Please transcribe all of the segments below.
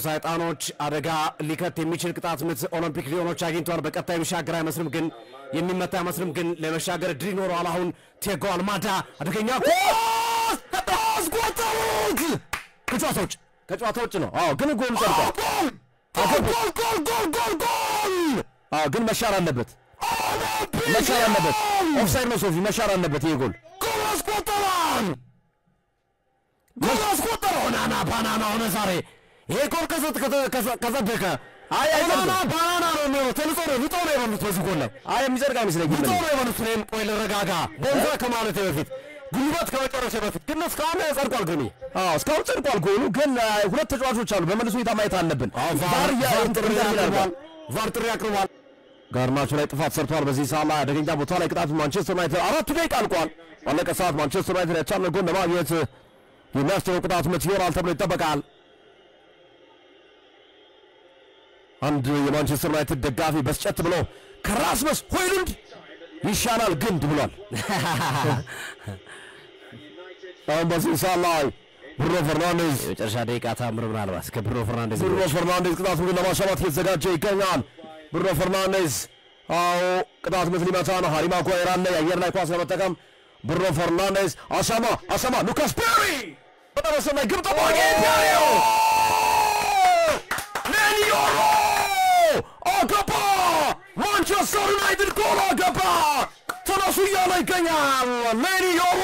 ሰይጣኖች አደጋ ሊከት የሚችል ቅጣት ምት ኦሎምፒክ ሊዮኖች አግኝቷል በቀጣይ መሻገር አይመስልም ግን የሚመታ አይመስልም ግን ለመሻገር ድል ይኖራል አሁን ቴጎ አልማዳ አደገኛ ኳስ ጎተሩት ከጨዋታዎች ነው ግን ጎል ሰርቷል ጎል ግን መሻር አለበት ኦፍሳይድ ነው ሶፊ መሻር አለበት ይሄ ጎል ናና ባናና ሆነ ዛሬ ይሄ ጎል ከዘደከ አይናና ባናና ነው ነው ተልጾ ነው የበሉት በዚህ ጎል ላይ የሚዘርጋ አይመስለኝም ነው የበሉት ፍሬም ቆይ ለረጋጋ ቦንዛ ከማለት በፊት ጉልበት ከመጨረሻ በፊት ግን እስካሁን ጸድቋል ግን እስካሁን ጸድቋል ጎሉ ግን ሁለት ተጫዋቾች አሉ በመልሶ ሁኔታ ማየት አለብን ቫር ጥሪ ያቀርባል ጋርናቾ ላይ ጥፋት ሰርቷል በዚህ ሰዓት ላይ አደገኛ ቦታ ላይ ቅጣት ማንቸስተር ዩናይትድ 4 ደቂቃ አልቋል ባለቀ ሰዓት ማንቸስተር ዩናይትድ ያቻለ ጎል ለማግኘት የሚያስችለው ቅጣት ምት ይሆናል ተብሎ ይጠበቃል አንድ የማንቸስተር ዩናይትድ ደጋፊ በስጨት ብሎ ከራስመስ ሆይሉንድ ይሻላል ግንድ ብሏል አሁን በዚህ ሰዓት ላይ ብሩኖ ፈርናንዴዝ የመጨረሻ ደቂቃ ታምር ምናልባት ከብሩኖ ፈርናንዴዝ ቅጣት ምት ለማሻማት እየተዘጋጀ ይገኛል ብሩኖ ፈርናንዴዝ ቅጣት ምት ሊመታ ነው ሃሪ ማጓየር አለ የአየር ላይ ኳስ ለመጠቀም ብሩኖ ፈርናንዴዝ አሻማ ሉካስ ፔሪ በጣም ሰማይ ግብ ጠባቂ ፔሪዮ ሌኒዮሮ አገባ ማንቸስተር ዩናይትድ ጎል አገባ ተነሱ እያለ ይገኛል ሌኒዮሮ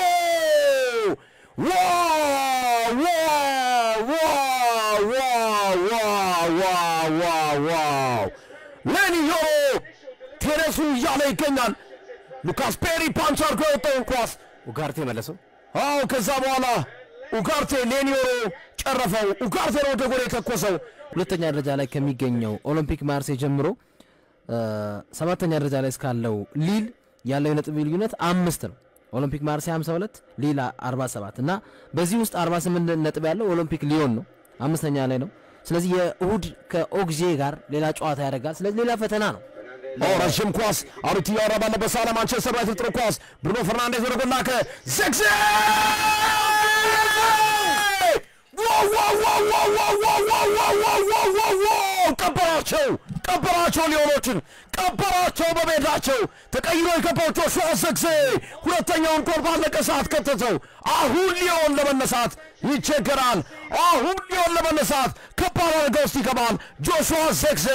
ሌኒዮሮ ተነሱ እያለ ይገኛል ሉካስ ፔሪ ፓንች አድርጎ የወጣውን ኳስ ኡጋርቴ መለሰው ከዛ በኋላ ኡጋርቴ ሌኒዮሮ ጨረፈው ኡጋርቴ ነው ወደ ጎል የተኮሰው ሁለተኛ ደረጃ ላይ ከሚገኘው ኦሎምፒክ ማርሴይ ጀምሮ ሰባተኛ ደረጃ ላይ እስካለው ሊል ያለው የነጥብ ልዩነት 5 ነው ኦሎምፒክ ማርሴይ 52 ሊል 47 እና በዚህ ውስጥ 48 ነጥብ ያለው ኦሎምፒክ ሊዮን ነው አምስተኛ ላይ ነው ስለዚህ የኡድ ከኦግዜ ጋር ሌላ ጨዋታ ያደርጋል ስለዚህ ሌላ ፈተና ነው ረጅም ኳስ አሩቲ ያወራባለ በሳላ ማንቸስተር ዩናይትድ ጥሩ ኳስ ብሩኖ ፈርናንዴዝ ወደ ጎል ላከ ዘግዜ ቀበራቸው ሊዮኖችን ቀበራቸው በሜዳቸው ተቀይሮ የገባው ጆሹዋ ዘግዜ ሁለተኛውን ጎል ባለቀ ሰዓት ከተተው አሁን ሊዮን ለመነሳት ይቸገራል አሁን ሊዮን ለመነሳት ከባድ አደጋ ውስጥ ይገባል ጆሹዋ ዘግዜ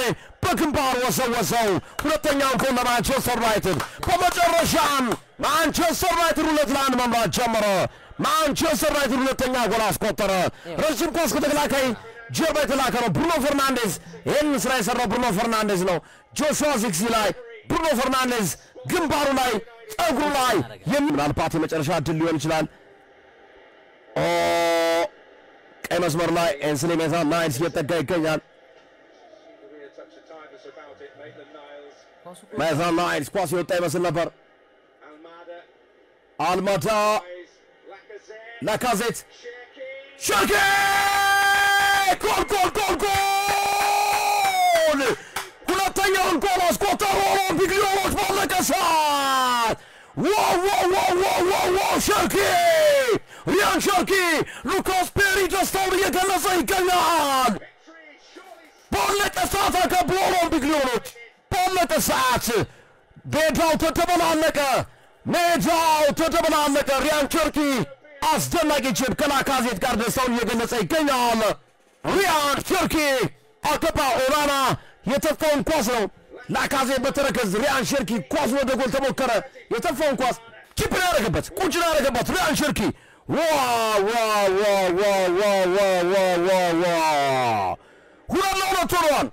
በግንባር ወሰወሰው ሁለተኛውን ጎል ለማንቸስተር ዩናይትድ በመጨረሻም ማንቸስተር ዩናይትድ 2-1 መምራት ጀመረ ማንቸስተር ዩናይትድ ሁለተኛ ጎል አስቆጠረ ረጅም ኳስ ከተከላካይ ጀርባ የተላከ ነው ብሩኖ ፈርናንዴዝ ይህን ስራ የሰራው ብሩኖ ፈርናንዴዝ ነው ጆሹዋ ዘግዜ ላይ ብሩኖ ፈርናንዴዝ ግንባሩ ላይ ጸጉሩ ላይ ምናልባት የመጨረሻ ድል ሊሆን ይችላል ቀይ መስመር ላይ ኤንስሊ ሜሰን ናይልስ እየጠጋ ይገኛል ሜሰን ናይልስ ኳስ የወጣ ይመስል ነበር አልማዳ ላካዜት ሸርኪ ጎል ሁለተኛውን ጎል አስቆጠሩ ኦሎምፒክ ሊዮኖች ባለቀ ሰዓት ሸርኪ ሪያን ሸርኪ ሉካስ ፔሪ ደስታውን እየገለጸ ይገኛል ባለቀ ሰዓት አገቡ ኦሎምፒክ ሊዮኖች ባለቀ ሰዓት ሜዳው ተደበላለቀ ሪያን ሸርኪ አስደናቂ ችብ ከላካዜት ጋር ደስታውን እየገለጸ ይገኛል ሪያን ሸርኪ አገባ ኦናና የተፋውን ኳስ ነው ላካዜት በተረከዝ ሪያን ሸርኪ ኳስ ወደ ጎል ተሞከረ የተፋውን ኳስ ቺፕ ያደረገበት ቁጭ ያደረገበት ሪያን ሸርኪ ሁለት ለሁለት ሆኗል